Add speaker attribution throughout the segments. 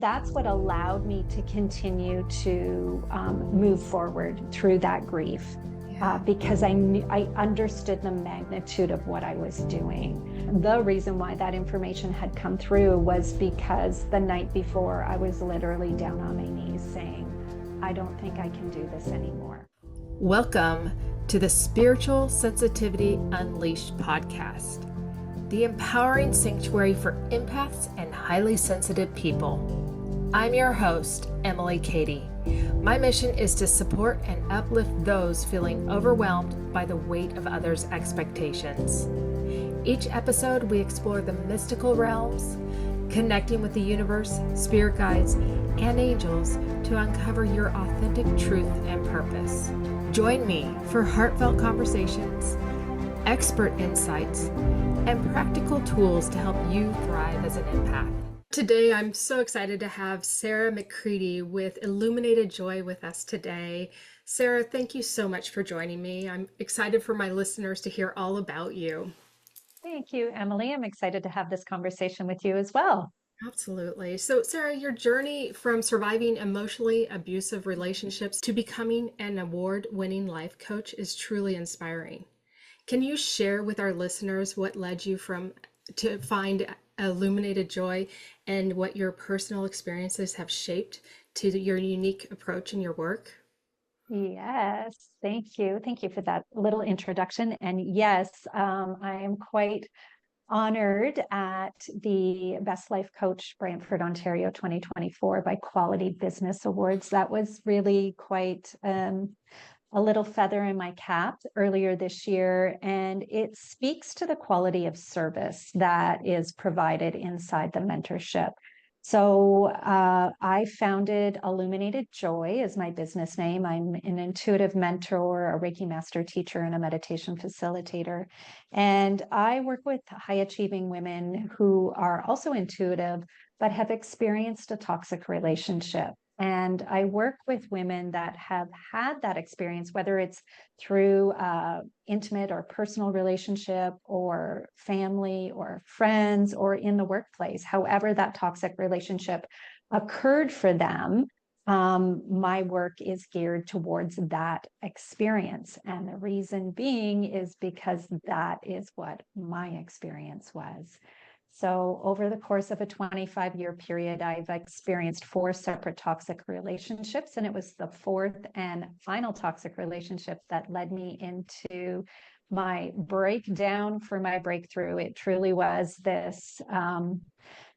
Speaker 1: that's what allowed me to continue to move forward through that grief. Because I understood the magnitude of what I was doing. The reason why that information had come through was because the night before I was literally down on my knees saying, I don't think I can do this anymore.
Speaker 2: Welcome to the Spiritual Sensitivity Unleashed podcast, the empowering sanctuary for empaths and highly sensitive people. I'm your host, Emily Cady. My mission is to support and uplift those feeling overwhelmed by the weight of others' expectations. Each episode, we explore the mystical realms, connecting with the universe, spirit guides, and angels to uncover your authentic truth and purpose. Join me for heartfelt conversations, expert insights, and practical tools to help you thrive as an empath. Today, I'm so excited to have Sara McCready with Illuminated Joy with us today. Sara, thank you so much for joining me. I'm excited for my listeners to hear all about you.
Speaker 1: Thank you, Emily. I'm excited to have this conversation with you as well.
Speaker 2: Absolutely. So, Sara, your journey from surviving emotionally abusive relationships to becoming an award-winning life coach is truly inspiring. Can you share with our listeners what led you to find Illuminated Joy and what your personal experiences have shaped to your unique approach in your work?
Speaker 1: Yes, thank you. Thank you for that little introduction. And yes, I am quite honored at the Best Life Coach Brantford, Ontario 2024 by Quality Business Awards. That was really quite a little feather in my cap earlier this year, and it speaks to the quality of service that is provided inside the mentorship. So I founded Illuminated Joy as my business name. I'm an intuitive mentor, a Reiki master teacher, and a meditation facilitator. And I work with high achieving women who are also intuitive, but have experienced a toxic relationship. And I work with women that have had that experience, whether it's through intimate or personal relationship or family or friends or in the workplace, however that toxic relationship occurred for them. My work is geared towards that experience. And the reason being is because that is what my experience was. So over the course of a 25-year period, I've experienced 4 separate toxic relationships, and it was the 4th and final toxic relationship that led me into my breakdown for my breakthrough. It truly was this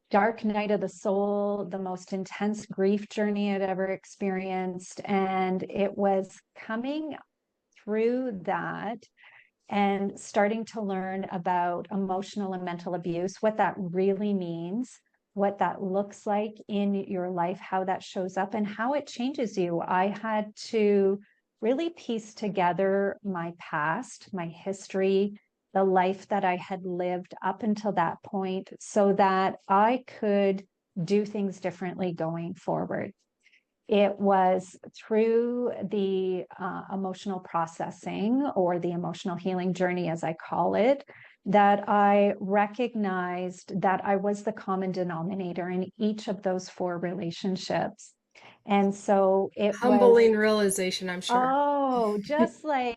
Speaker 1: dark night of the soul, the most intense grief journey I'd ever experienced. And it was coming through that and starting to learn about emotional and mental abuse, what that really means, what that looks like in your life, how that shows up, and how it changes you. I had to really piece together my past, my history, the life that I had lived up until that point, so that I could do things differently going forward. It was through the emotional processing, or the emotional healing journey, as I call it, that I recognized that I was the common denominator in each of those 4 relationships. And so it
Speaker 2: Humbling
Speaker 1: was,
Speaker 2: realization, I'm sure.
Speaker 1: just like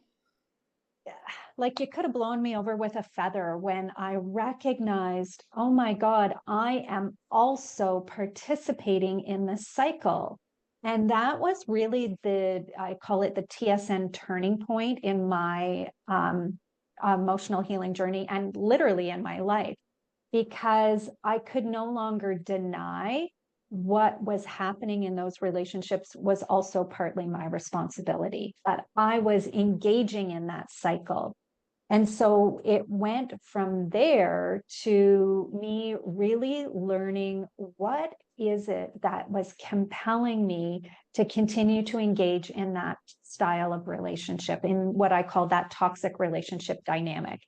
Speaker 1: you could have blown me over with a feather when I recognized, oh my God, I am also participating in this cycle. And that was really I call it the TSN turning point in my emotional healing journey, and literally in my life, because I could no longer deny what was happening in those relationships was also partly my responsibility, but I was engaging in that cycle. And so it went from there to me really learning, what is it that was compelling me to continue to engage in that style of relationship, in what I call that toxic relationship dynamic.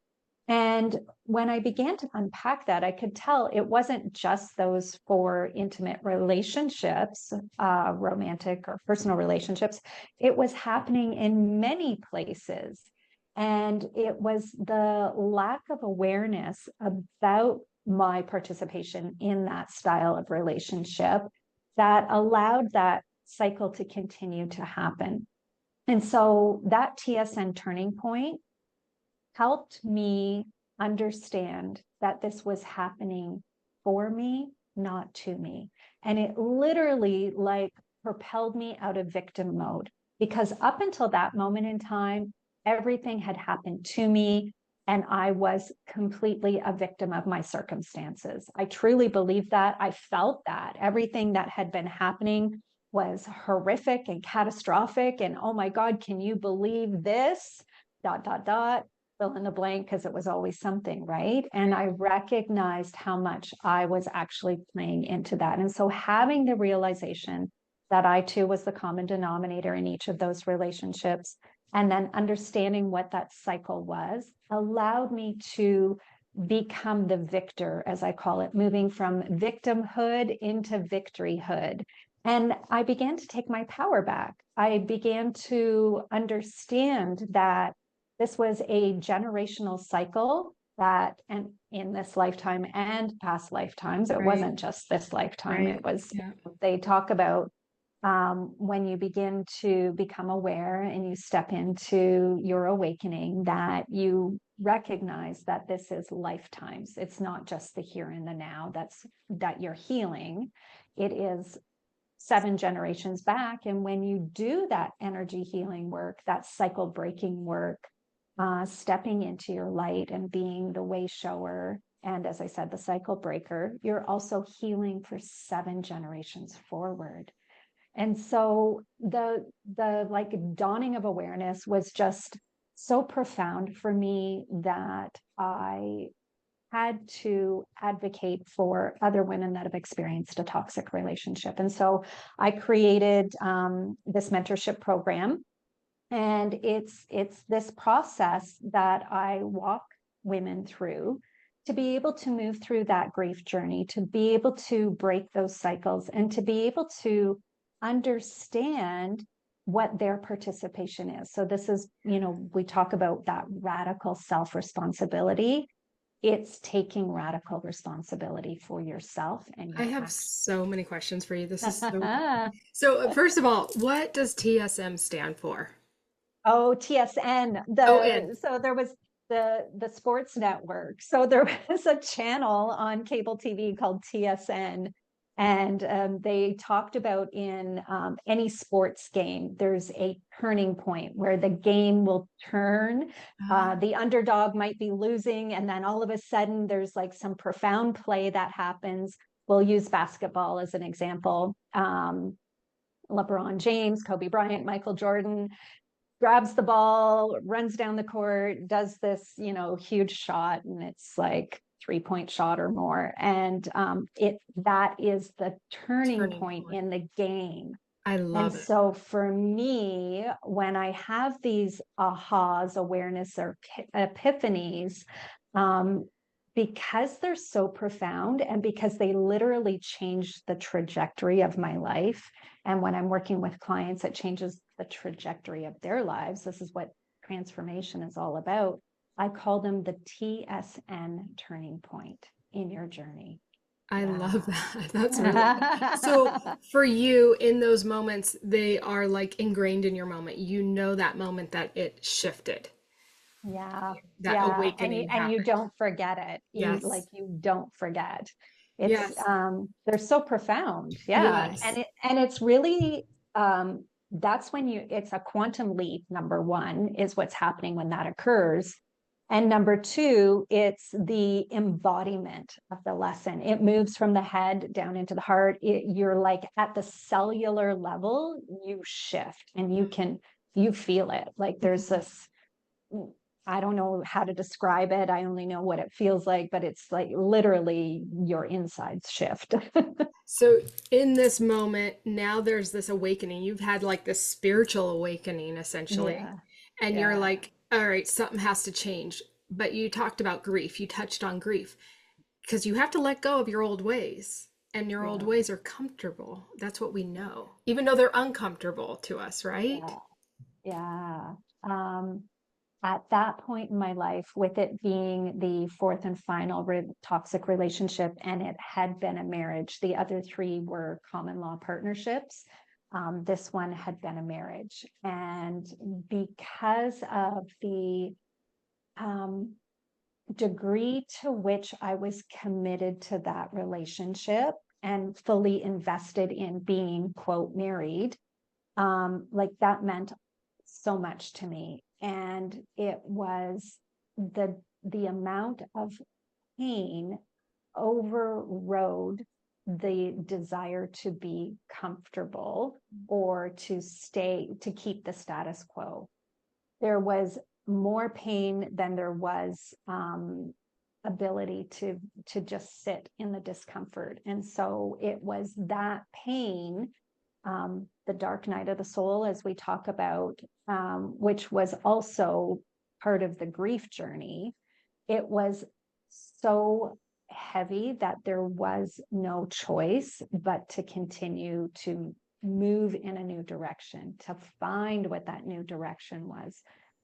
Speaker 1: And when I began to unpack that, I could tell it wasn't just those 4 intimate relationships, romantic or personal relationships. It was happening in many places. And it was the lack of awareness about my participation in that style of relationship that allowed that cycle to continue to happen. And so that TSN turning point helped me understand that this was happening for me, not to me. And it literally like propelled me out of victim mode, because up until that moment in time, everything had happened to me and I was completely a victim of my circumstances. I truly believed that. I felt that everything that had been happening was horrific and catastrophic. And oh my God, can you believe this? ... Fill in the blank, because it was always something, right? And I recognized how much I was actually playing into that. And so having the realization that I too was the common denominator in each of those relationships, and then understanding what that cycle was, allowed me to become the victor, as I call it, moving from victimhood into victoryhood. And I began to take my power back. I began to understand that this was a generational cycle that, and in this lifetime and past lifetimes, it wasn't just this lifetime. It was, they talk about when you begin to become aware and you step into your awakening, that you recognize that this is lifetimes. It's not just the here and the now that you're healing. It is 7 generations back. And when you do that energy healing work, that cycle breaking work, stepping into your light and being the way shower, and as I said, the cycle breaker, you're also healing for 7 generations forward. And so the like dawning of awareness was just so profound for me that I had to advocate for other women that have experienced a toxic relationship. And so I created this mentorship program. And it's this process that I walk women through to be able to move through that grief journey, to be able to break those cycles, and to be able to understand what their participation is. So this is, we talk about that radical self-responsibility. It's taking radical responsibility for yourself and your
Speaker 2: I have
Speaker 1: actions.
Speaker 2: so many questions for you. This is so first of all, what does TSM stand for?
Speaker 1: Oh, TSN. So there was the sports network. So there was a channel on cable TV called TSN, and they talked about in any sports game, there's a turning point where the game will turn. The underdog might be losing, and then all of a sudden there's like some profound play that happens. We'll use basketball as an example. LeBron James, Kobe Bryant, Michael Jordan grabs the ball, runs down the court, does this, huge shot, and it's like 3-point shot or more. And that is the turning point in the game.
Speaker 2: I love it.
Speaker 1: So for me, when I have these ahas, awareness, or epiphanies, because they're so profound and because they literally change the trajectory of my life. And when I'm working with clients, it changes the trajectory of their lives. This is what transformation is all about. I call them the TSN turning point in your journey.
Speaker 2: I love that. That's really so for you in those moments, they are like ingrained in your moment. You know that moment that it shifted. That awakening
Speaker 1: and you don't forget it.
Speaker 2: Yes.
Speaker 1: You don't forget. It's they're so profound. And it's really that's when it's a quantum leap. Number one is what's happening when that occurs. And number two, it's the embodiment of the lesson. It moves from the head down into the heart. You're like at the cellular level, you shift and you feel it. Like there's this, I don't know how to describe it. I only know what it feels like, but it's like literally your insides shift.
Speaker 2: So in this moment, now there's this awakening. You've had like this spiritual awakening essentially. And you're like, all right, something has to change. But you talked about grief. You touched on grief because you have to let go of your old ways, and your old ways are comfortable. That's what we know, even though they're uncomfortable to us, right?
Speaker 1: at that point in my life, with it being the fourth and final toxic relationship, and it had been a marriage, the other three were common law partnerships. This one had been a marriage. And because of the degree to which I was committed to that relationship and fully invested in being, quote, married, like that meant so much to me. And it was the amount of pain overrode the desire to be comfortable or to keep the status quo. There was more pain than there was ability to just sit in the discomfort. And so it was that pain, the dark night of the soul, as we talk about, which was also part of the grief journey. It was so heavy that there was no choice but to continue to move in a new direction, to find what that new direction was,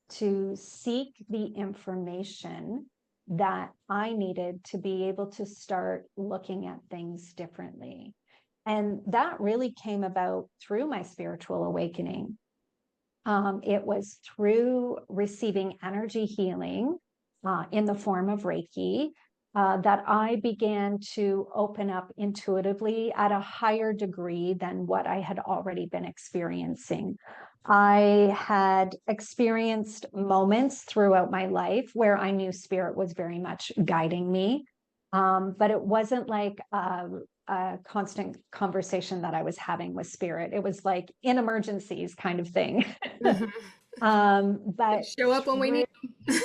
Speaker 1: to seek the information that I needed to be able to start looking at things differently. And that really came about through my spiritual awakening. It was through receiving energy healing in the form of Reiki that I began to open up intuitively at a higher degree than what I had already been experiencing. I had experienced moments throughout my life where I knew spirit was very much guiding me, but it wasn't like a constant conversation that I was having with spirit. It was like in emergencies kind of thing. But
Speaker 2: Show up when we need them.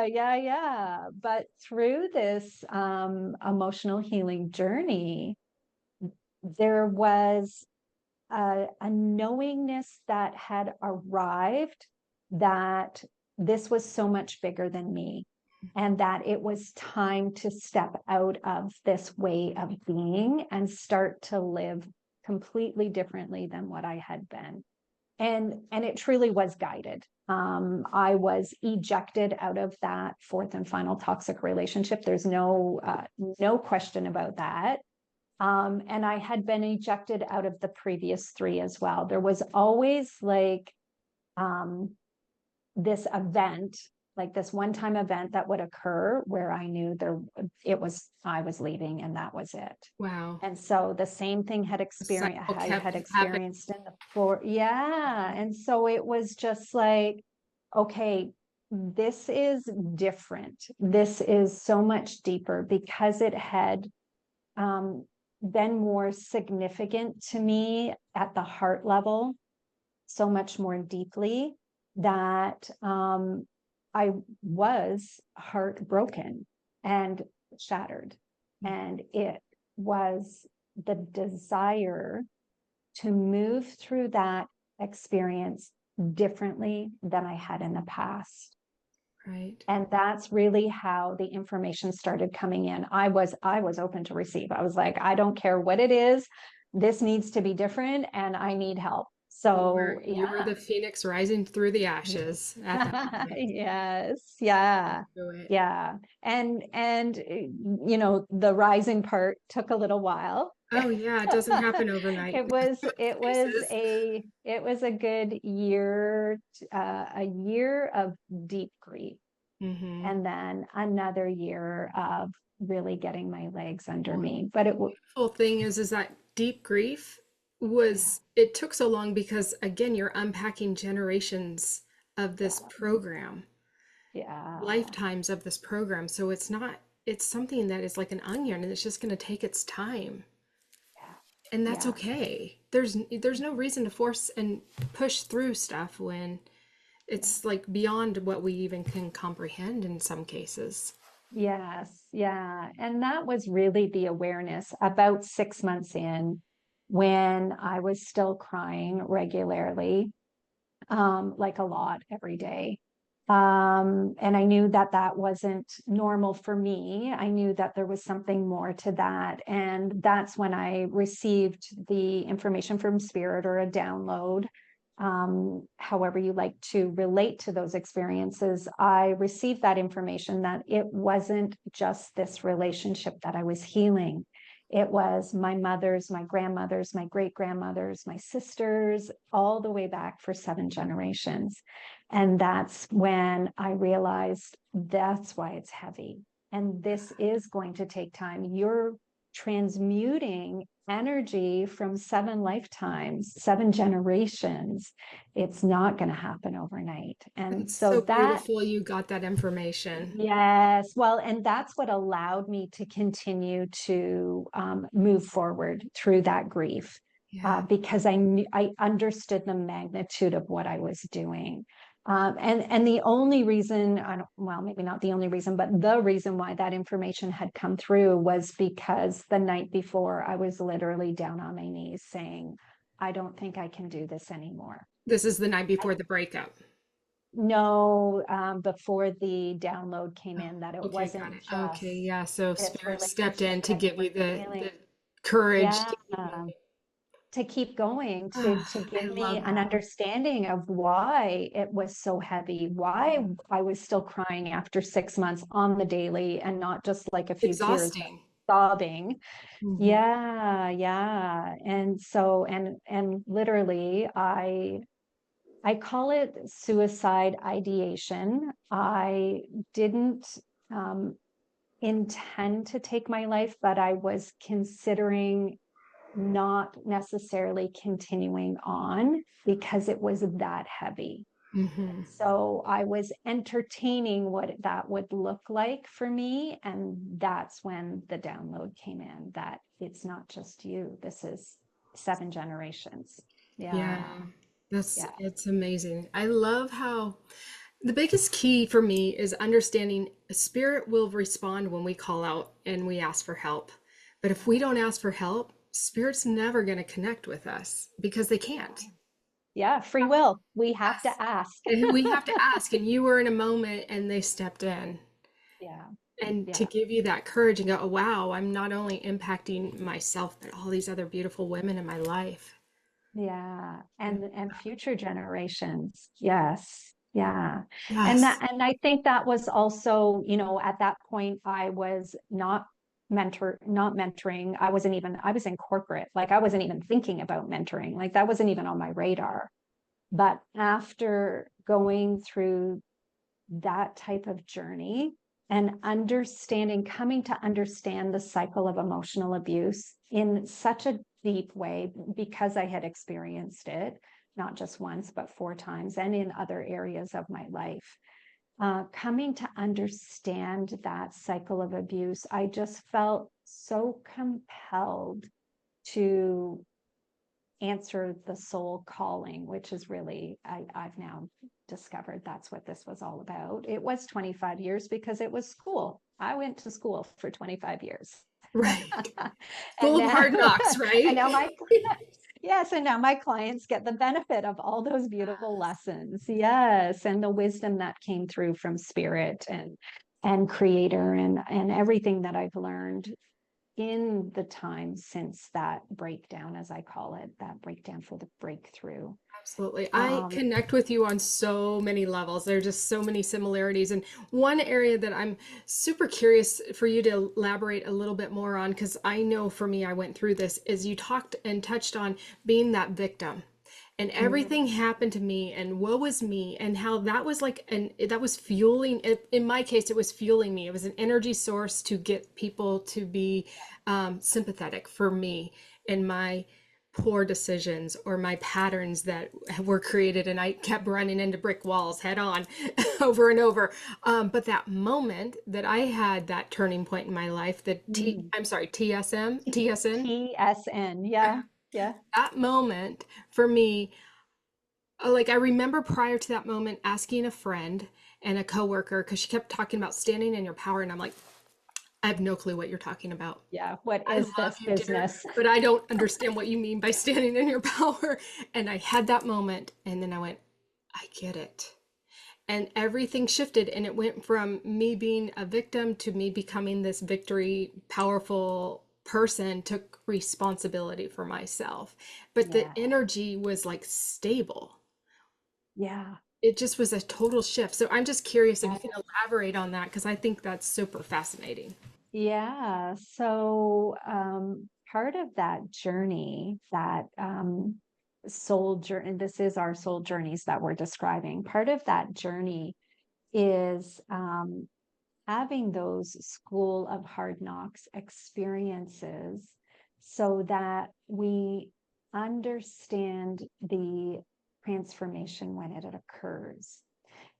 Speaker 1: yeah. But through this emotional healing journey, there was a knowingness that had arrived that this was so much bigger than me, and that it was time to step out of this way of being and start to live completely differently than what I had been. And it truly was guided. I was ejected out of that fourth and final toxic relationship. There's no question about that. And I had been ejected out of the previous three as well. There was always like this event, like this one-time event that would occur where I knew I was leaving, and that was it.
Speaker 2: Wow.
Speaker 1: And so the same thing I had experienced in the floor. Yeah. And so it was just like, okay, this is different. This is so much deeper because it had been more significant to me at the heart level, so much more deeply, that I was heartbroken and shattered. And it was the desire to move through that experience differently than I had in the past.
Speaker 2: Right.
Speaker 1: And that's really how the information started coming in. I was open to receive. I was like, I don't care what it is. This needs to be different, and I need help. So
Speaker 2: You were the phoenix rising through the ashes at that point.
Speaker 1: Yes. Yeah. Yeah. And the rising part took a little while.
Speaker 2: Oh yeah, it doesn't happen overnight.
Speaker 1: It was a good year, a year of deep grief, and then another year of really getting my legs under me. But
Speaker 2: the beautiful thing is that deep grief it took so long because again, you're unpacking generations of this program, lifetimes of this program. So it's something that is like an onion, and it's just going to take its time. And that's okay. There's no reason to force and push through stuff when it's like beyond what we even can comprehend in some cases.
Speaker 1: Yes. Yeah. And that was really the awareness about 6 months in, when I was still crying regularly, like a lot every day. And I knew that that wasn't normal for me. I knew that there was something more to that. And that's when I received the information from Spirit, or a download, however you like to relate to those experiences, I received that information that it wasn't just this relationship that I was healing. It was my mother's, my grandmother's, my great-grandmother's, my sisters, all the way back for 7 generations. And that's when I realized that's why it's heavy. And this is going to take time. You're transmuting energy from 7 lifetimes, 7 generations. It's not going to happen overnight. And
Speaker 2: It's
Speaker 1: so
Speaker 2: so
Speaker 1: that,
Speaker 2: beautiful you got that information.
Speaker 1: yes, well, and that's what allowed me to continue to move forward through that grief,
Speaker 2: Yeah.
Speaker 1: because I understood the magnitude of what I was doing. And the only reason, well, maybe not the only reason, but the reason why that information had come through was because the night before I was literally down on my knees saying, I don't think I can do this anymore.
Speaker 2: This is the night before the breakup.
Speaker 1: No, before the download came in, that it
Speaker 2: Okay, got
Speaker 1: wasn't
Speaker 2: it. Okay,
Speaker 1: just
Speaker 2: yeah. So
Speaker 1: this
Speaker 2: Spirit stepped in
Speaker 1: relationship
Speaker 2: to
Speaker 1: that you
Speaker 2: give
Speaker 1: were
Speaker 2: you the
Speaker 1: feeling.
Speaker 2: courage
Speaker 1: Yeah,
Speaker 2: to keep moving.
Speaker 1: to keep going,
Speaker 2: Ah,
Speaker 1: to
Speaker 2: I
Speaker 1: give me
Speaker 2: love
Speaker 1: an
Speaker 2: that.
Speaker 1: understanding of why it was so heavy, why I was still crying after 6 months on the daily and not just like a few tears, but
Speaker 2: Exhausting.
Speaker 1: sobbing.
Speaker 2: Mhm.
Speaker 1: Yeah, yeah. And so, and literally, I call it suicide ideation. I didn't um, intend to take my life, but I was considering not necessarily continuing on because it was that heavy.
Speaker 2: Mhm.
Speaker 1: So I was entertaining what that would look like for me. And that's when the download came in that it's not just you, this is 7 generations.
Speaker 2: Yeah,
Speaker 1: Yeah, yeah.
Speaker 2: it's amazing. I love how the biggest key for me is understanding a spirit will respond when we call out and we ask for help. But if we don't ask for help, spirit's never going to connect with us because they can't.
Speaker 1: Yeah, free will. We have
Speaker 2: Yes.
Speaker 1: to ask.
Speaker 2: And we have to ask, and you were in a moment and they stepped in.
Speaker 1: Yeah,
Speaker 2: And to
Speaker 1: yeah,
Speaker 2: give you that courage and go, oh, wow, I'm not only impacting myself, but all these other beautiful women in my life.
Speaker 1: yeah. And future generations. Yes. Yeah.
Speaker 2: Yes.
Speaker 1: And I think that was also, at that point I was not mentoring. I was in corporate. Like I wasn't even thinking about mentoring. Like that wasn't even on my radar. But after going through that type of journey and coming to understand the cycle of emotional abuse in such a deep way because I had experienced it, not just once, but 4 times and in other areas of my life. Coming to understand that cycle of abuse, I just felt so compelled to answer the soul calling, which is really, I've now discovered that's what this was all about. It was 25 years because it was school. I went to school for 25 years.
Speaker 2: Right.
Speaker 1: and
Speaker 2: Full of
Speaker 1: now
Speaker 2: hard knocks,
Speaker 1: and
Speaker 2: right?
Speaker 1: now my yes, and now my clients get the benefit of all those beautiful lessons. Yes, and the wisdom that came through from spirit and creator and everything that I've learned in the time since that breakdown, as I call it, that breakdown for the breakthrough.
Speaker 2: Absolutely. I
Speaker 1: Um,
Speaker 2: connect with you on so many levels. There are just so many similarities. And one area that I'm super curious for you to elaborate a little bit more on, because I know for me, I went through this, is you talked and touched on being that victim. And everything happened to me, and woe is me, and how that was like, and that was fueling. In my case, it was fueling me. It was an energy source to get people to be sympathetic for me and my poor decisions or my patterns that were created, and I kept running into brick walls head on over and over. But that moment that I had that turning point in my life, I'm sorry, TSN,
Speaker 1: TSN, yeah, yeah,
Speaker 2: that moment for me, like I remember prior to that moment asking a friend and a coworker, because she kept talking about standing in your power, and I'm like, I have no clue what you're talking about.
Speaker 1: yeah. What
Speaker 2: I
Speaker 1: is
Speaker 2: love
Speaker 1: this
Speaker 2: you, dear,
Speaker 1: business?
Speaker 2: but I don't understand what you mean by standing in your power. And I had that moment, and then I went, I get it. And everything shifted, and it went from me being a victim to me becoming this victory, powerful person, took responsibility for myself. But the
Speaker 1: Yeah,
Speaker 2: energy was like stable.
Speaker 1: Yeah.
Speaker 2: It just was a total shift. So I'm just curious if you can
Speaker 1: Yes.
Speaker 2: elaborate on that because I think that's super fascinating.
Speaker 1: Yeah. So part of that journey, that soul journey, this is our soul journeys that we're describing. Part of that journey is having those school of hard knocks experiences so that we understand the transformation when it occurs.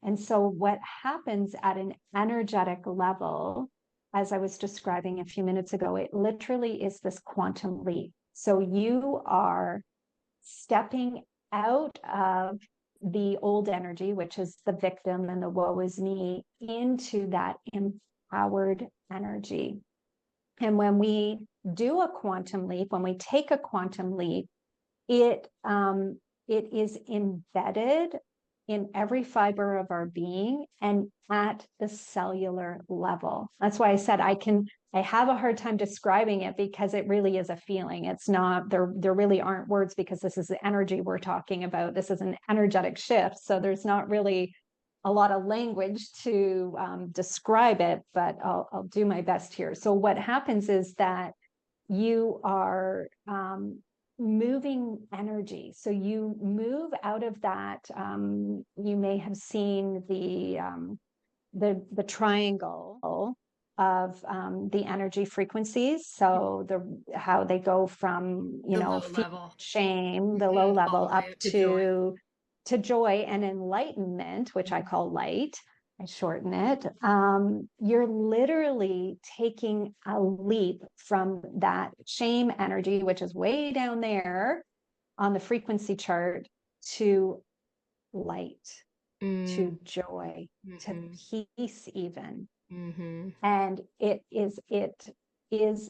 Speaker 1: And so, what happens at an energetic level, as I was describing a few minutes ago, it literally is this quantum leap. So, you are stepping out of the old energy, which is the victim and the woe is me, into that empowered energy. And when we do a quantum leap, when we take a quantum leap, it it is embedded in every fiber of our being and at the cellular level. That's why I said I have a hard time describing it because it really is a feeling. It's not there really aren't words because this is the energy we're talking about. This is an energetic shift. So there's not really a lot of language to describe it, but I'll do my best here. So what happens is that you are moving energy. So you move out of that. You may have seen the triangle of the energy frequencies. So how they go from
Speaker 2: The low
Speaker 1: fear,
Speaker 2: level.
Speaker 1: shame, the low
Speaker 2: Mhm. All
Speaker 1: level,
Speaker 2: the way
Speaker 1: up
Speaker 2: up to joy.
Speaker 1: to joy and enlightenment, which I call light. I shorten it. You're literally taking a leap from that shame energy, which is way down there on the frequency chart, to light,
Speaker 2: Mm,
Speaker 1: to joy, to
Speaker 2: mhm,
Speaker 1: peace, even.
Speaker 2: mhm,
Speaker 1: And it is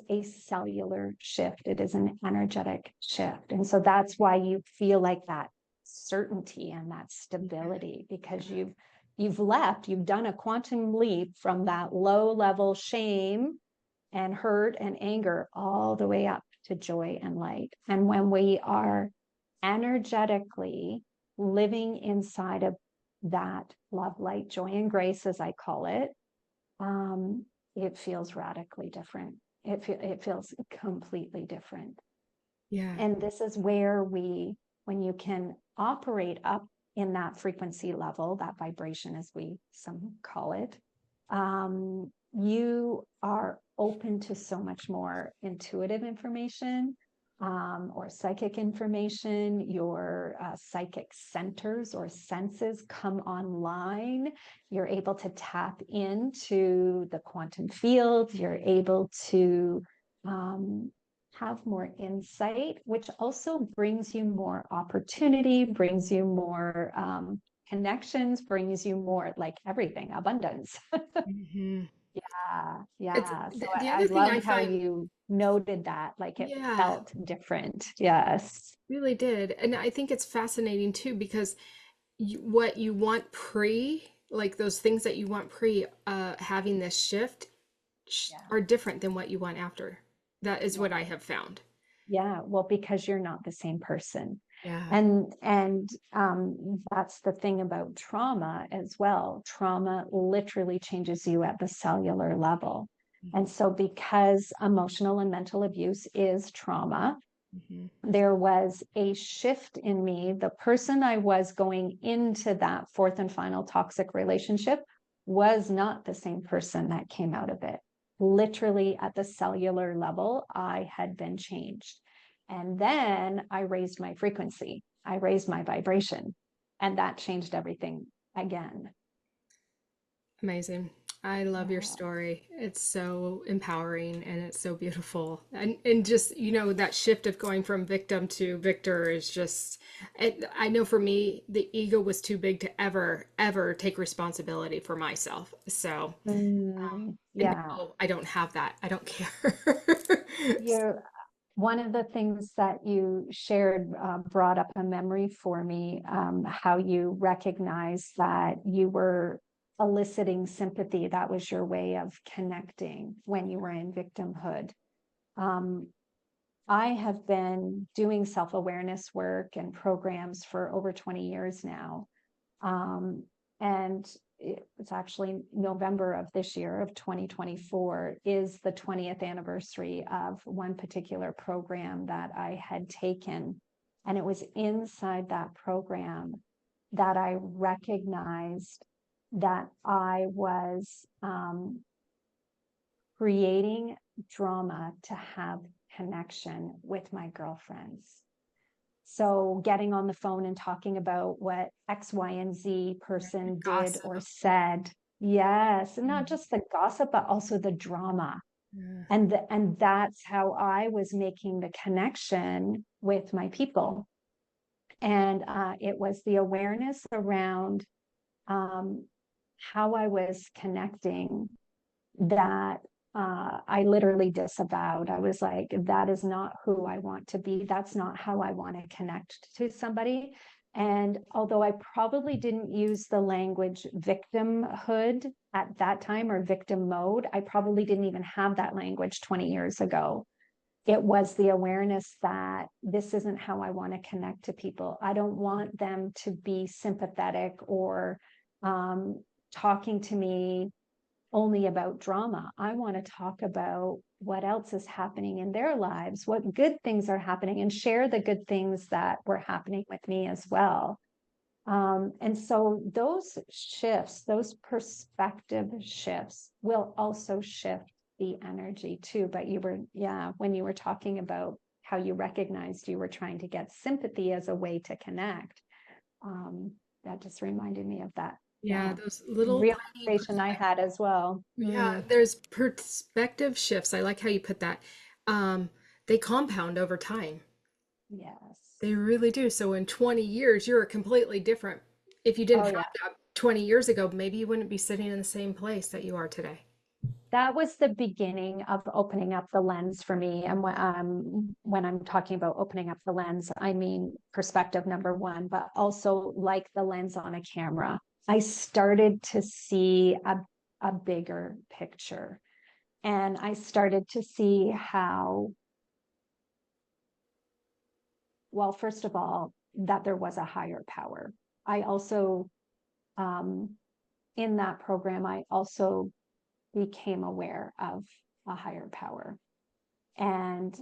Speaker 1: a cellular shift. It is an energetic shift. And so that's why you feel like that certainty and that stability, because you've done a quantum leap from that low level shame and hurt and anger all the way up to joy and light. And when we are energetically living inside of that love, light, joy, and grace, as I call it, um, it feels radically different. It feels completely different.
Speaker 2: yeah.
Speaker 1: And this is where when you can operate up in that frequency level, that vibration, as we some call it, you are open to so much more intuitive information, or psychic information. Your psychic centers or senses come online. You're able to tap into the quantum field. You're able to have more insight, which also brings you more opportunity, brings you more connections, brings you more, like, everything, abundance.
Speaker 2: Mhm. It's
Speaker 1: Yeah. So
Speaker 2: the
Speaker 1: I
Speaker 2: other thing I
Speaker 1: loved how
Speaker 2: find,
Speaker 1: you noted that, like, it
Speaker 2: yeah,
Speaker 1: felt different. Yes.
Speaker 2: really did. And I think it's fascinating too because what you want pre, like those things that you want pre having this shift
Speaker 1: Yeah.
Speaker 2: are different than what you want after. That is what
Speaker 1: Yeah.
Speaker 2: I have found.
Speaker 1: Yeah. Well, because you're not the same person.
Speaker 2: Yeah.
Speaker 1: And that's the thing about trauma as well. Trauma literally changes you at the cellular level. And so, because emotional and mental abuse is trauma,
Speaker 2: Mm-hmm.
Speaker 1: there was a shift in me. The person I was going into that fourth and final toxic relationship was not the same person that came out of it. Literally, at the cellular level, I had been changed. And then I raised my frequency, I raised my vibration, and that changed everything again.
Speaker 2: Amazing. I love your
Speaker 1: Yeah.
Speaker 2: story. It's so empowering and it's so beautiful. And just, that shift of going from victim to victor is just I know for me the ego was too big to ever take responsibility for myself. So, and
Speaker 1: Yeah.
Speaker 2: now I don't have that. I don't care.
Speaker 1: You're One of the things that you shared brought up a memory for me, how you recognize that you were eliciting sympathy. That was your way of connecting when you were in victimhood. Um, I have been doing self-awareness work and programs for over 20 years now. And it's actually November of this year of 2024 is the 20th anniversary of one particular program that I had taken. And it was inside that program that I recognized that I was creating drama to have connection with my girlfriends. So getting on the phone and talking about what X, Y, and Z person did or said. Yes. And not just the gossip, but also the drama. Yeah. And that's how I was making the connection with my people. And it was the awareness around how I was connecting that I literally disavowed. I was like, that is not who I want to be. That's not how I want to connect to somebody. And although I probably didn't use the language victimhood at that time or victim mode, I probably didn't even have that language 20 years ago. It was the awareness that this isn't how I want to connect to people. I don't want them to be sympathetic or talking to me only about drama. I want to talk about what else is happening in their lives, what good things are happening, and share the good things that were happening with me as well. And so those shifts, those perspective shifts will also shift the energy too. But when you were talking about how you recognized you were trying to get sympathy as a way to connect, that just reminded me of that.
Speaker 2: Yeah, those little
Speaker 1: realization I had as well.
Speaker 2: Yeah, there's perspective shifts. I like how you put that. They compound over time.
Speaker 1: Yes.
Speaker 2: They really do. So in 20 years, you're completely different. If you didn't have that 20 years ago, maybe you wouldn't be sitting in the same place that you are today.
Speaker 1: That was the beginning of opening up the lens for me. And when I'm talking about opening up the lens, I mean perspective number one, but also like the lens on a camera. I started to see a bigger picture. And I started to see how, well, first of all, that there was a higher power. I also, in that program, I also became aware of a higher power and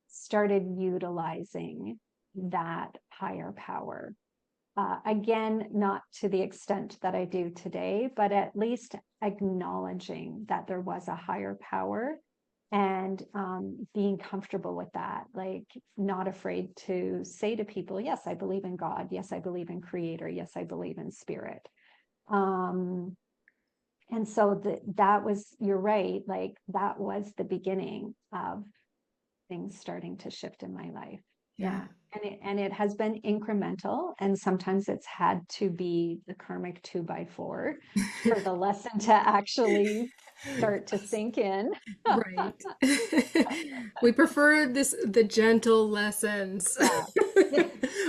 Speaker 1: started utilizing that higher power. Again, not to the extent that I do today, but at least acknowledging that there was a higher power and being comfortable with that, like not afraid to say to people, yes, I believe in God. Yes, I believe in Creator. Yes, I believe in Spirit. And so that was, you're right, like that was the beginning of things starting to shift in my life. Yeah. And it has been incremental, and sometimes it's had to be the karmic 2x4 for the lesson to actually start to sink in.
Speaker 2: Right. We prefer the gentle lessons.
Speaker 1: Yeah.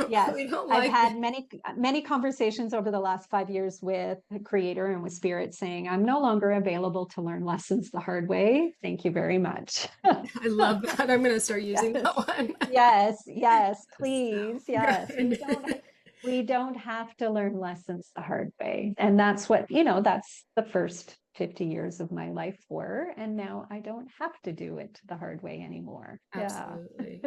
Speaker 1: Yes,
Speaker 2: I've
Speaker 1: had many conversations over the last 5 years with the Creator and with Spirit saying, I'm no longer available to learn lessons the hard way. Thank you very much.
Speaker 2: I love that. I'm going to start using that one.
Speaker 1: Yes, please. Yes. We don't have to learn lessons the hard way. And that's what, that's the first 50 years of my life were. And now I don't have to do it the hard way anymore.
Speaker 2: Absolutely.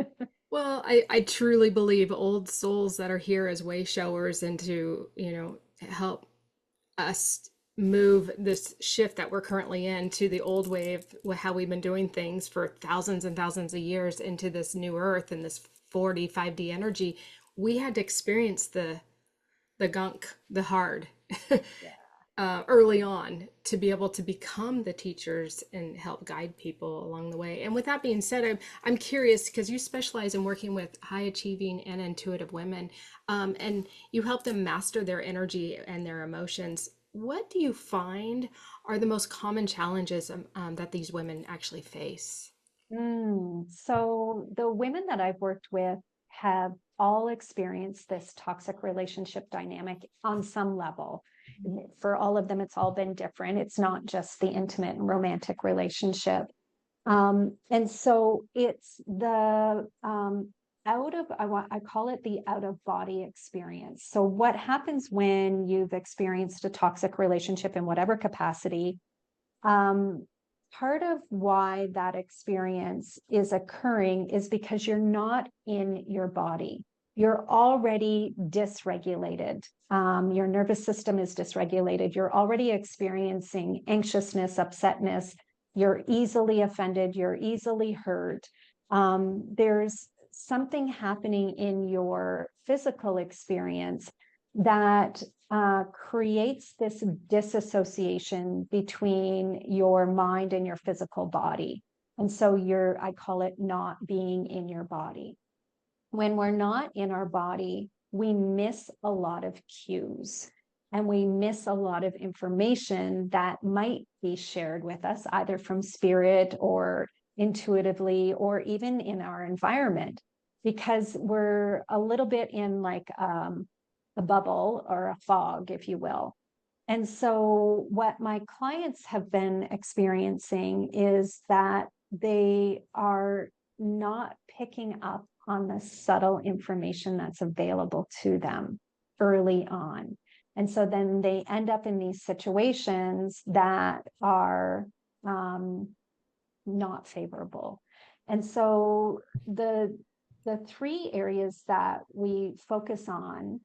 Speaker 2: Well, I truly believe old souls that are here as way showers and to, help us move this shift that we're currently in to the old way of how we've been doing things for thousands and thousands of years into this new earth and this 4D, 5D energy. We had to experience the gunk, the hard, early on to be able to become the teachers and help guide people along the way. And with that being said, I'm curious because you specialize in working with high achieving and intuitive women, and you help them master their energy and their emotions. What do you find are the most common challenges that these women actually face?
Speaker 1: So the women that I've worked with have all experienced this toxic relationship dynamic on some level. For all of them, it's all been different. It's not just the intimate and romantic relationship. And so it's the I call it the out of body experience. So what happens when you've experienced a toxic relationship in whatever capacity? Part of why that experience is occurring is because you're not in your body. You're already dysregulated. Your nervous system is dysregulated. You're already experiencing anxiousness, upsetness. You're easily offended. You're easily hurt. There's something happening in your physical experience that creates this disassociation between your mind and your physical body. And so I call it not being in your body. When we're not in our body, we miss a lot of cues and we miss a lot of information that might be shared with us, either from spirit or intuitively, or even in our environment, because we're a little bit in like a bubble or a fog, if you will. And so what my clients have been experiencing is that they are not picking up on the subtle information that's available to them early on. And so then they end up in these situations that are not favorable. And so the three areas that we focus on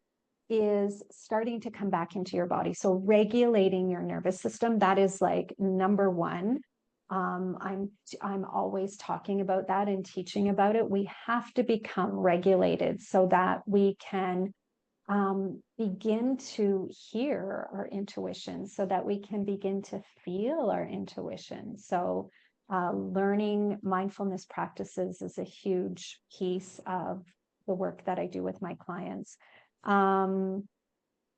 Speaker 1: is starting to come back into your body. So regulating your nervous system, that is like number one. I'm always talking about that and teaching about it. We have to become regulated so that we can begin to hear our intuition, so that we can begin to feel our intuition. So learning mindfulness practices is a huge piece of the work that I do with my clients.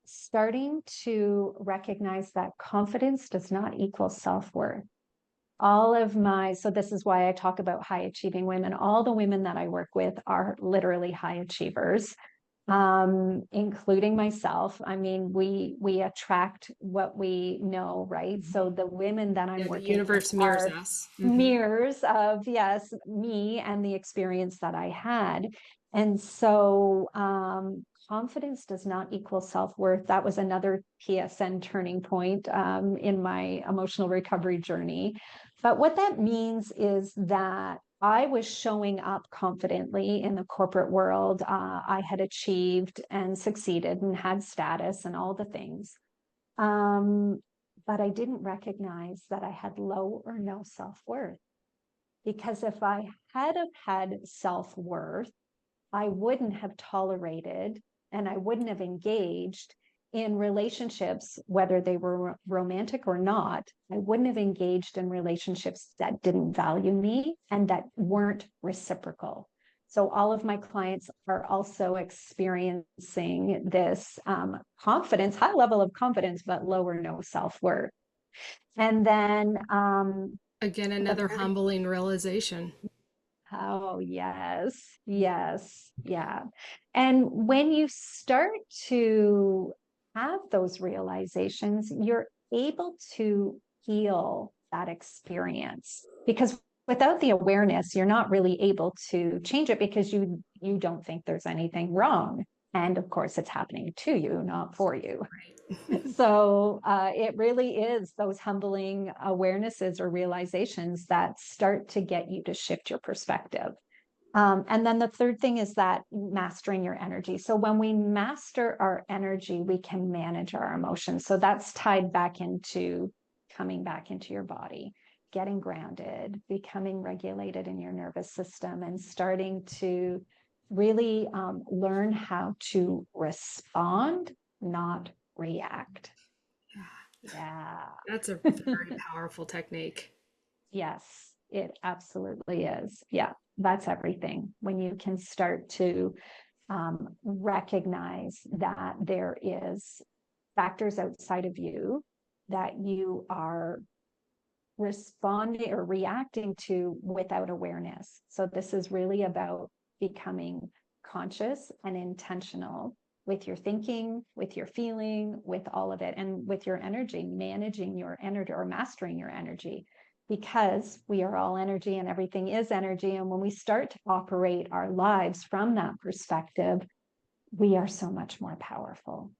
Speaker 1: Starting to recognize that confidence does not equal self-worth. So this is why I talk about high achieving women. All the women that I work with are literally high achievers, including myself. I mean, we attract what we know, right? So the women that I'm working with,
Speaker 2: the universe mirrors us.
Speaker 1: Mirrors of, yes, me and the experience that I had. And so confidence does not equal self-worth. That was another PSN turning point in my emotional recovery journey. But what that means is that I was showing up confidently in the corporate world. I had achieved and succeeded and had status and all the things. But I didn't recognize that I had low or no self-worth. Because if I had self-worth, I wouldn't have tolerated and I wouldn't have engaged in relationships, whether they were romantic or not. I wouldn't have engaged in relationships that didn't value me and that weren't reciprocal. So all of my clients are also experiencing this confidence, high level of confidence, but low or no self-worth. And then
Speaker 2: again, another humbling realization.
Speaker 1: Oh, yes. Yes. Yeah. And when you start to have those realizations, you're able to heal that experience, because without the awareness, you're not really able to change it, because you don't think there's anything wrong. And of course, it's happening to you, not for you. Right. So it really is those humbling awarenesses or realizations that start to get you to shift your perspective. And then the third thing is that mastering your energy. So when we master our energy, we can manage our emotions. So that's tied back into coming back into your body, getting grounded, becoming regulated in your nervous system, and starting to really learn how to respond, not react. Yeah.
Speaker 2: That's a very powerful technique.
Speaker 1: Yes, it absolutely is. Yeah, that's everything. When you can start to recognize that there is factors outside of you that you are responding or reacting to without awareness. So this is really about becoming conscious and intentional with your thinking, with your feeling, with all of it, and with your energy, managing your energy or mastering your energy. because we are all energy and everything is energy. And when we start to operate our lives from that perspective, we are so much more powerful.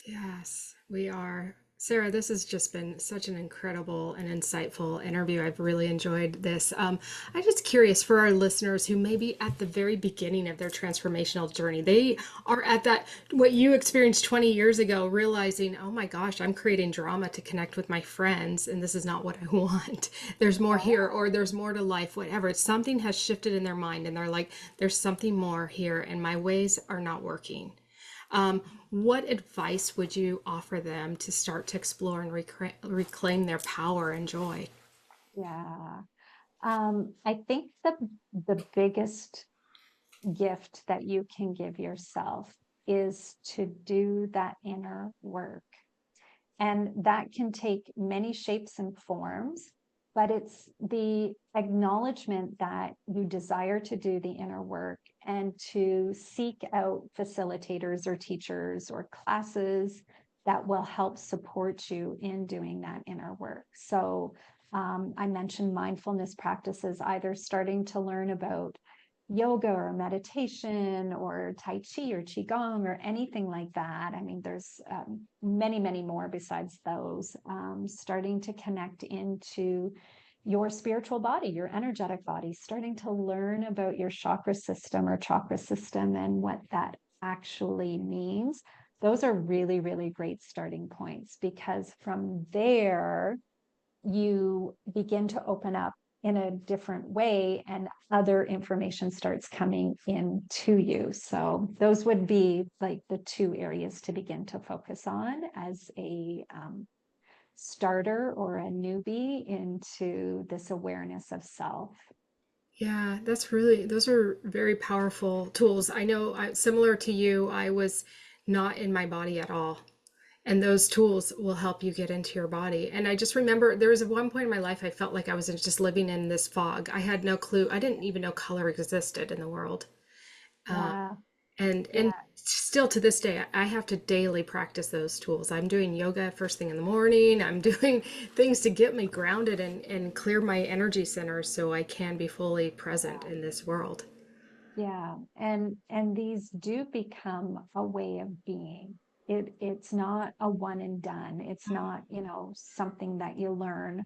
Speaker 2: Yes, we are. Sara, this has just been such an incredible and insightful interview. I've really enjoyed this. I'm just curious for our listeners who may be at the very beginning of their transformational journey. They are at that, what you experienced 20 years ago, realizing, oh my gosh, I'm creating drama to connect with my friends, and this is not what I want. There's more here, or there's more to life, whatever. Something has shifted in their mind, and they're like, there's something more here, and my ways are not working. What advice would you offer them to start to explore and reclaim their power and joy?
Speaker 1: Yeah. I think the biggest gift that you can give yourself is to do that inner work. And that can take many shapes and forms, but it's the acknowledgement that you desire to do the inner work and to seek out facilitators or teachers or classes that will help support you in doing that inner work. So I mentioned mindfulness practices, either starting to learn about yoga or meditation or Tai Chi or Qigong or anything like that. I mean, there's many, many more besides those. Starting to connect into your spiritual body, your energetic body, starting to learn about your chakra system and what that actually means. Those are really, really great starting points, because from there, you begin to open up in a different way and other information starts coming into you. So those would be like the two areas to begin to focus on as a starter or a newbie into this awareness of self.
Speaker 2: Yeah, those are very powerful tools. I know, similar to you, I was not in my body at all. And those tools will help you get into your body. And I just remember there was one point in my life I felt like I was just living in this fog. I had no clue. I didn't even know color existed in the world. Uh,
Speaker 1: Yeah,
Speaker 2: and
Speaker 1: yeah,
Speaker 2: still to this day, I have to daily practice those tools. I'm doing yoga first thing in the morning. I'm doing things to get me grounded and clear my energy centers so I can be fully present in this world.
Speaker 1: yeah. And these do become a way of being. It's not a one and done. It's not, something that you learn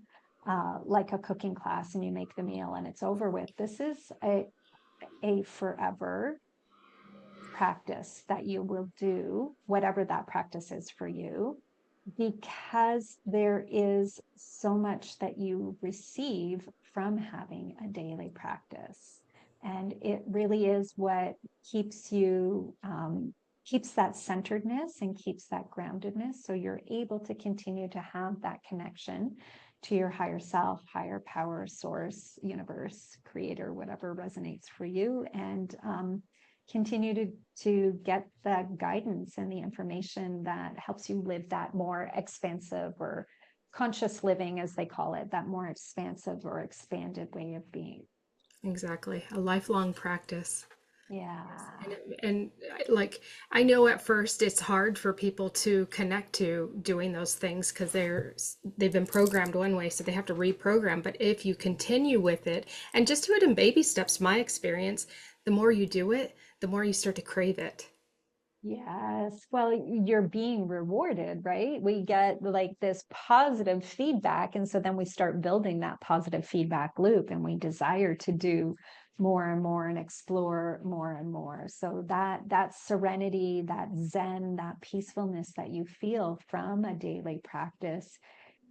Speaker 1: like a cooking class and you make the meal and it's over with. This is a forever practice that you will do, whatever that practice is for you, because there is so much that you receive from having a daily practice. And it really is what keeps you, keeps that centeredness and keeps that groundedness. So you're able to continue to have that connection to your higher self, higher power, source, universe, creator, whatever resonates for you. And continue to get the guidance and the information that helps you live that more expansive or conscious living, as they call it, that more expansive or expanded way of being.
Speaker 2: Exactly. A lifelong practice.
Speaker 1: Yeah.
Speaker 2: And like, I know at first it's hard for people to connect to doing those things because they've been programmed one way, so they have to reprogram. But if you continue with it and just do it in baby steps, my experience, the more you do it, the more you start to crave it.
Speaker 1: Yes. Well, you're being rewarded, right? We get like this positive feedback. And so then we start building that positive feedback loop and we desire to do more and more and explore more and more. So that serenity, that zen, that peacefulness that you feel from a daily practice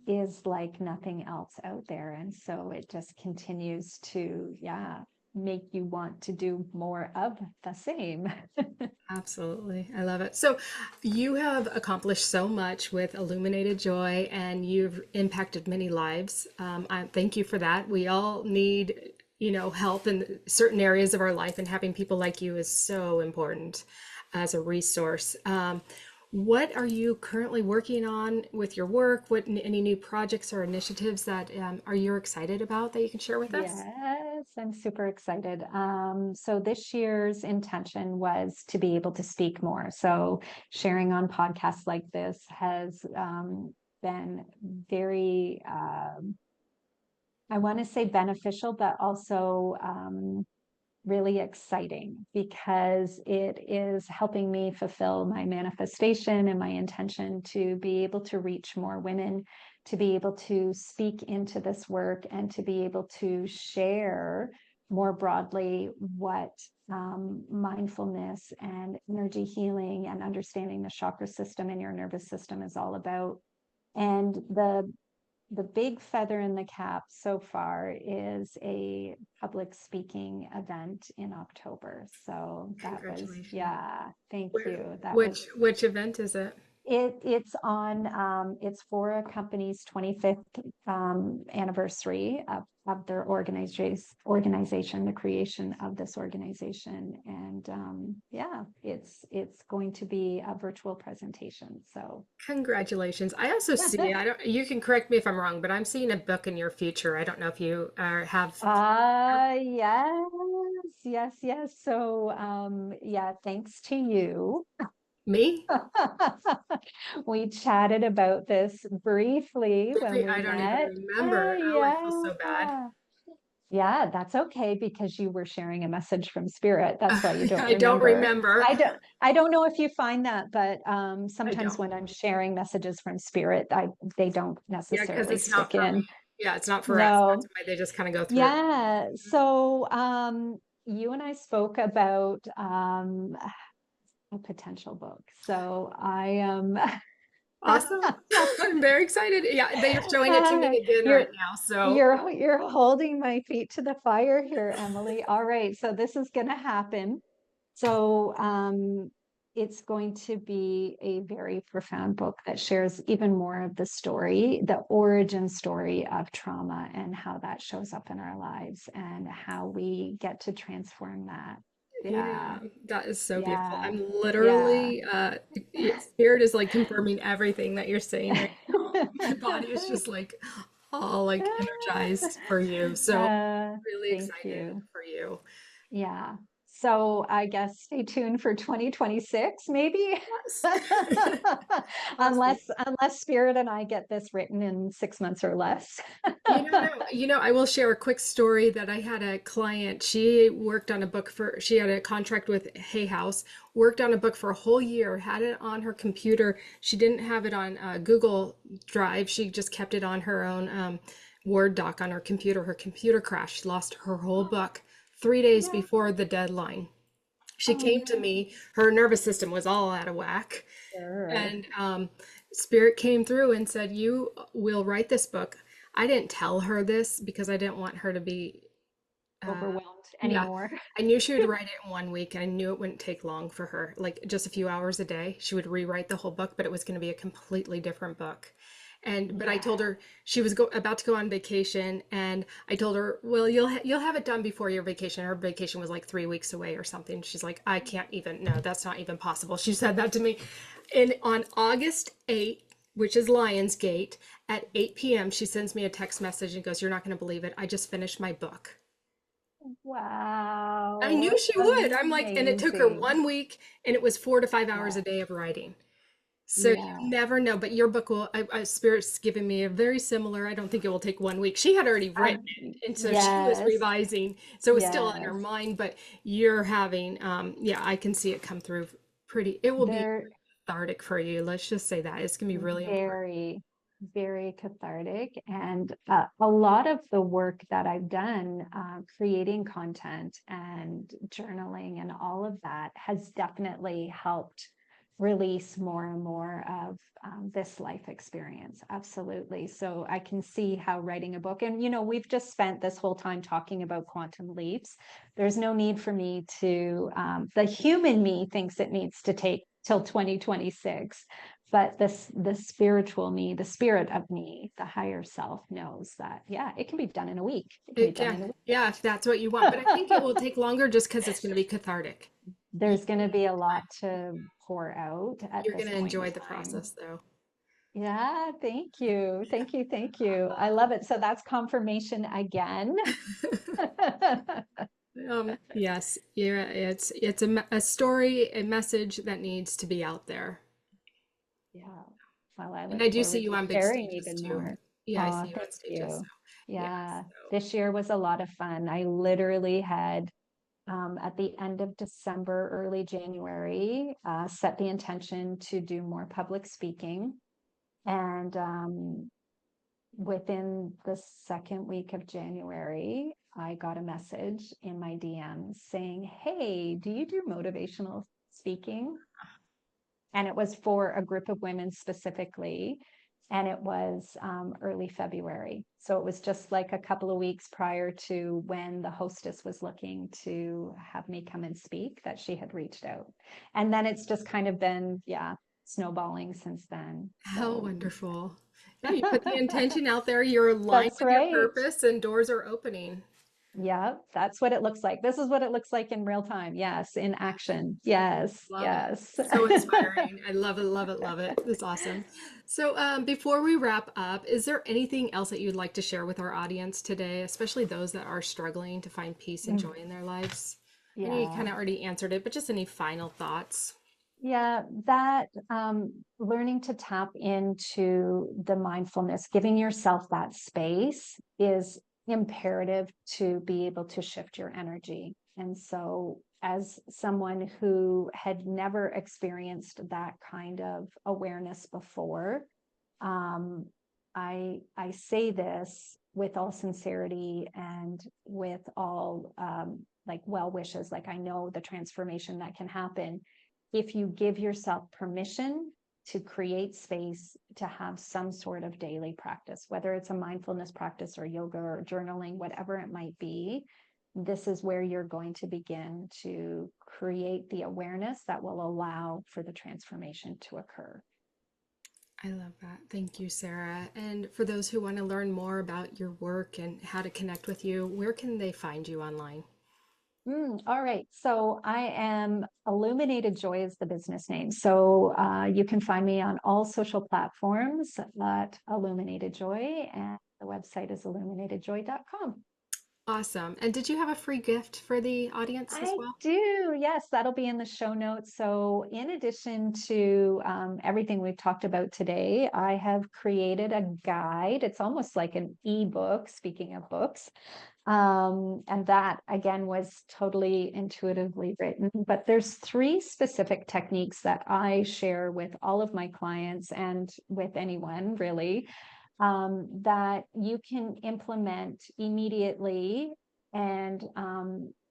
Speaker 1: is like nothing else out there. And so it just continues to, yeah, make you want to do more of the same.
Speaker 2: Absolutely. I love it. So, you have accomplished so much with Illuminated Joy and you've impacted many lives. I thank you for that. We all need, help in certain areas of our life, and having people like you is so important as a resource. What are you currently working on with your work? What any new projects or initiatives that are you excited about that you can share with us?
Speaker 1: Yes, I'm super excited. So this year's intention was to be able to speak more. So sharing on podcasts like this has been very I want to say beneficial, but also really exciting, because it is helping me fulfill my manifestation and my intention to be able to reach more women, to be able to speak into this work, and to be able to share more broadly what mindfulness and energy healing and understanding the chakra system and your nervous system is all about. And the big feather in the cap so far is a public speaking event in October. So that was,
Speaker 2: Congratulations.
Speaker 1: yeah, thank
Speaker 2: Where,
Speaker 1: you. That was
Speaker 2: which event is it?
Speaker 1: it's for a company's 25th anniversary of their organization, the creation of this organization. And yeah, it's going to be a virtual presentation. So
Speaker 2: Congratulations. I also see, I don't, you can correct me if I'm wrong, but I'm seeing a book in your future. I don't know if you have
Speaker 1: yes, yes. So yeah, thanks to you.
Speaker 2: me.
Speaker 1: We chatted about this briefly when we
Speaker 2: I don't even
Speaker 1: met.
Speaker 2: remember. Oh, I feel so bad.
Speaker 1: Yeah. Yeah, that's okay, because you were sharing a message from spirit. That's why you don't
Speaker 2: I don't
Speaker 1: remember.
Speaker 2: remember.
Speaker 1: I don't know if you find that, but
Speaker 2: I
Speaker 1: sometimes
Speaker 2: don't.
Speaker 1: when I'm sharing messages from spirit, they don't
Speaker 2: Yeah, because
Speaker 1: necessarily
Speaker 2: it's not
Speaker 1: stick
Speaker 2: for me.
Speaker 1: in.
Speaker 2: Yeah, it's not for us. That's
Speaker 1: No.
Speaker 2: why they just kind of go through.
Speaker 1: Yeah. So you and I spoke about a potential book. So I am
Speaker 2: Awesome. I'm very excited. Yeah, they are showing it to me again right now. So
Speaker 1: you're holding my feet to the fire here, Emily. All right, so this is going to happen. So it's going to be a very profound book that shares even more of the story, the origin story of trauma, and how that shows up in our lives, and how we get to transform that.
Speaker 2: yeah,
Speaker 1: Yeah,
Speaker 2: that is so beautiful.
Speaker 1: yeah,
Speaker 2: I'm
Speaker 1: yeah.
Speaker 2: literally, spirit is like confirming everything that you're saying right now. My body is just like all like energized for you. So
Speaker 1: Uh,
Speaker 2: really
Speaker 1: thank
Speaker 2: excited
Speaker 1: you.
Speaker 2: for you.
Speaker 1: Yeah. So I guess stay tuned for 2026, maybe.
Speaker 2: Yes. Awesome.
Speaker 1: Unless Spirit and I get this written in 6 months or less.
Speaker 2: I will share a quick story that I had a client. She worked on a book she had a contract with Hay House, worked on a book for a whole year, had it on her computer. She didn't have it on Google Drive. She just kept it on her own Word doc on her computer. Her computer crashed, lost her whole book 3 days
Speaker 1: No.
Speaker 2: before the deadline. She
Speaker 1: Oh
Speaker 2: came to
Speaker 1: no.
Speaker 2: me, her nervous system was all out of whack.
Speaker 1: Sure.
Speaker 2: And Spirit came through and said, "You will write this book." I didn't tell her this because I didn't want her to be, uh,
Speaker 1: Overwhelmed
Speaker 2: yeah,
Speaker 1: anymore.
Speaker 2: I knew she would write it in 1 week, and I knew it wouldn't take long for her. Like just a few hours a day, she would rewrite the whole book, but it was going to be a completely different book. But I
Speaker 1: Yeah.
Speaker 2: told her she was about to go on vacation, and I told her, "Well, you'll have it done before your vacation." Her vacation was like 3 weeks away or something. She's like, "I can't even. No, that's not even possible." She said that to me, and on August 8th, which is Lionsgate, at 8 p.m., she sends me a text message and goes, "You're not going to believe it. I just finished my book." I knew
Speaker 1: Wow.
Speaker 2: she would. I'm like, and it took her
Speaker 1: Amazing.
Speaker 2: 1 week, and it was 4 to 5 hours a
Speaker 1: Yeah.
Speaker 2: day of writing. So you
Speaker 1: Yeah.
Speaker 2: never know, but your book will, Spirit's given me a very similar, I don't think it will take 1 week. She had already written
Speaker 1: Um,
Speaker 2: it, and so she was
Speaker 1: yes.
Speaker 2: revising. So it was still on her
Speaker 1: Yes.
Speaker 2: mind, but you're having, yeah, I can see it come through pretty, it will be
Speaker 1: They're
Speaker 2: cathartic for you. Let's just say that. It's going to be really important.
Speaker 1: very, very cathartic. And a lot of the work that I've done, creating content and journaling and all of that, has definitely helped release more and more of this life experience. Absolutely. So I can see how writing a book, and we've just spent this whole time talking about quantum leaps. There's no need for me to, the human me thinks it needs to take till 2026, but the spiritual me, the spirit of me, the higher self, knows that, yeah, it can be done in a week. It can be
Speaker 2: It
Speaker 1: done
Speaker 2: can,
Speaker 1: in a
Speaker 2: yeah, if that's what you want. But I think it will take longer just because it's going to be cathartic. You-
Speaker 1: There's going to be a lot to pour out at
Speaker 2: You're going
Speaker 1: this
Speaker 2: to
Speaker 1: point in
Speaker 2: enjoy the
Speaker 1: time.
Speaker 2: process though.
Speaker 1: Yeah, thank you. Thank you. Thank you. I love it. So that's confirmation again.
Speaker 2: Yes, yeah, it's a story, a message that needs to be out there.
Speaker 1: Yeah. Well, I
Speaker 2: And
Speaker 1: look
Speaker 2: I do see
Speaker 1: forward
Speaker 2: you
Speaker 1: to
Speaker 2: on big
Speaker 1: sharing
Speaker 2: stages
Speaker 1: even
Speaker 2: too.
Speaker 1: more.
Speaker 2: Yeah, I see
Speaker 1: Oh,
Speaker 2: you
Speaker 1: thank
Speaker 2: on stages. So
Speaker 1: you. Yeah.
Speaker 2: So.
Speaker 1: This year was a lot of fun. I literally had, at the end of December, early January, set the intention to do more public speaking. And within the second week of January, I got a message in my DMs saying, "Hey, do you do motivational speaking?" And it was for a group of women specifically. And it was early February. So it was just like a couple of weeks prior to when the hostess was looking to have me come and speak that she had reached out. And then it's just kind of been, snowballing since then.
Speaker 2: How
Speaker 1: So
Speaker 2: wonderful. Yeah, you put the intention out there, you're aligned
Speaker 1: that's
Speaker 2: with your
Speaker 1: right.
Speaker 2: purpose, and doors are opening.
Speaker 1: Yeah, that's what it looks like. This is what it looks like in real time. Yes, in action. Yes,
Speaker 2: Love it.
Speaker 1: yes.
Speaker 2: So inspiring. I love it, love it, love it. That's awesome. So, before we wrap up, is there anything else that you'd like to share with our audience today, especially those that are struggling to find peace and joy in their lives? I know you kind
Speaker 1: Yeah.
Speaker 2: of already answered it, but just any final thoughts?
Speaker 1: Yeah, that learning to tap into the mindfulness, giving yourself that space is imperative to be able to shift your energy. And so, as someone who had never experienced that kind of awareness before, um, I say this with all sincerity and with all like well wishes. Like I know the transformation that can happen if you give yourself permission to create space to have some sort of daily practice, whether it's a mindfulness practice or yoga or journaling, whatever it might be. This is where you're going to begin to create the awareness that will allow for the transformation to occur.
Speaker 2: I love that. Thank you, Sarah. And for those who want to learn more about your work and how to connect with you, where can they find you online?
Speaker 1: All right. So I am Illuminated Joy is the business name. So you can find me on all social platforms at Illuminated Joy, and the website is illuminatedjoy.com.
Speaker 2: Awesome. And did you have a free gift for the audience as
Speaker 1: I
Speaker 2: well?
Speaker 1: do. Yes, that'll be in the show notes. So, in addition to everything we've talked about today, I have created a guide. It's almost like an ebook, speaking of books. And that, again, was totally intuitively written. But there's 3 specific techniques that I share with all of my clients and with anyone really that you can implement immediately, and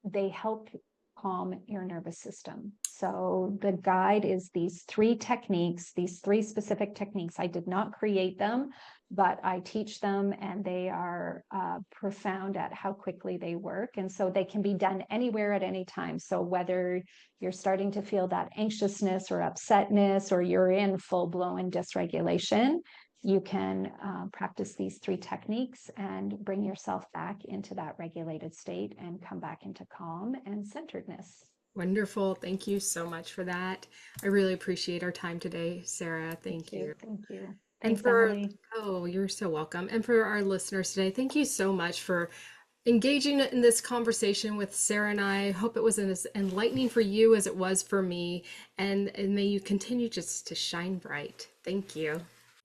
Speaker 1: they help calm your nervous system. So the guide is these 3 techniques, these 3 specific techniques. I did not create them, but I teach them, and they are profound at how quickly they work. And so they can be done anywhere at any time. So whether you're starting to feel that anxiousness or upsetness, or you're in full-blown dysregulation, you can practice these 3 techniques and bring yourself back into that regulated state and come back into calm and centeredness.
Speaker 2: Wonderful. Thank you so much for that. I really appreciate our time today, Sarah. Thank you.
Speaker 1: Thank you.
Speaker 2: And
Speaker 1: Thanks,
Speaker 2: for,
Speaker 1: Emily.
Speaker 2: oh, you're so welcome. And for our listeners today, thank you so much for engaging in this conversation with Sarah and I. Hope it was as enlightening for you as it was for me. And may you continue just to shine bright. Thank you.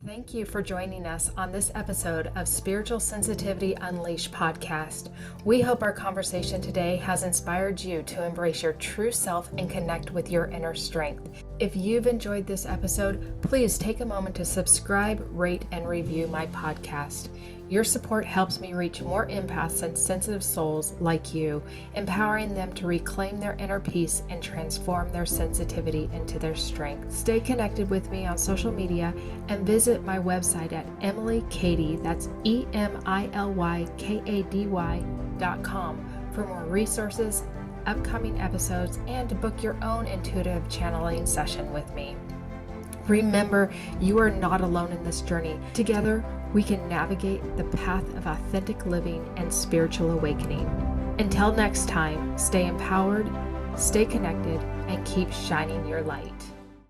Speaker 2: Thank you for joining us on this episode of Spiritual Sensitivity Unleashed podcast. We hope our conversation today has inspired you to embrace your true self and connect with your inner strength. If you've enjoyed this episode, please take a moment to subscribe, rate, and review my podcast. Your support helps me reach more empaths and sensitive souls like you, empowering them to reclaim their inner peace and transform their sensitivity into their strength. Stay connected with me on social media and visit my website at EmilyKady, that's EmilyKady.com, for more resources, upcoming episodes, and to book your own intuitive channeling session with me. Remember, you are not alone in this journey. Together, we can navigate the path of authentic living and spiritual awakening. Until next time, stay empowered, stay connected, and keep shining your light.